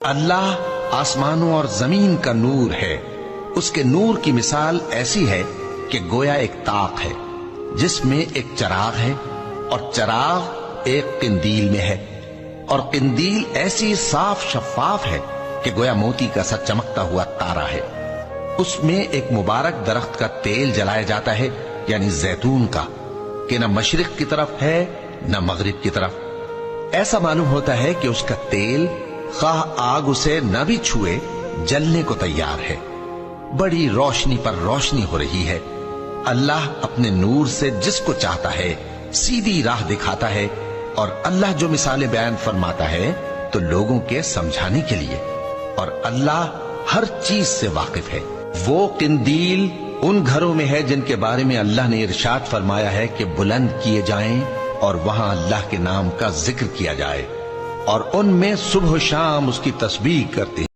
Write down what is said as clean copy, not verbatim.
اللہ آسمانوں اور زمین کا نور ہے۔ اس کے نور کی مثال ایسی ہے کہ گویا ایک طاق ہے جس میں ایک چراغ ہے، اور چراغ ایک قندیل میں ہے، اور قندیل ایسی صاف شفاف ہے کہ گویا موتی کا سا چمکتا ہوا تارا ہے۔ اس میں ایک مبارک درخت کا تیل جلایا جاتا ہے، یعنی زیتون کا، کہ نہ مشرق کی طرف ہے نہ مغرب کی طرف۔ ایسا معلوم ہوتا ہے کہ اس کا تیل خواہ آگ اسے نہ بھی چھوئے جلنے کو تیار ہے۔ بڑی روشنی پر روشنی ہو رہی ہے۔ اللہ اپنے نور سے جس کو چاہتا ہے سیدھی راہ دکھاتا ہے، اور اللہ جو مثالیں بیان فرماتا ہے تو لوگوں کے سمجھانے کے لیے، اور اللہ ہر چیز سے واقف ہے۔ وہ قندیل ان گھروں میں ہے جن کے بارے میں اللہ نے ارشاد فرمایا ہے کہ بلند کیے جائیں اور وہاں اللہ کے نام کا ذکر کیا جائے، اور ان میں صبح و شام اس کی تسبیح کرتے ہیں۔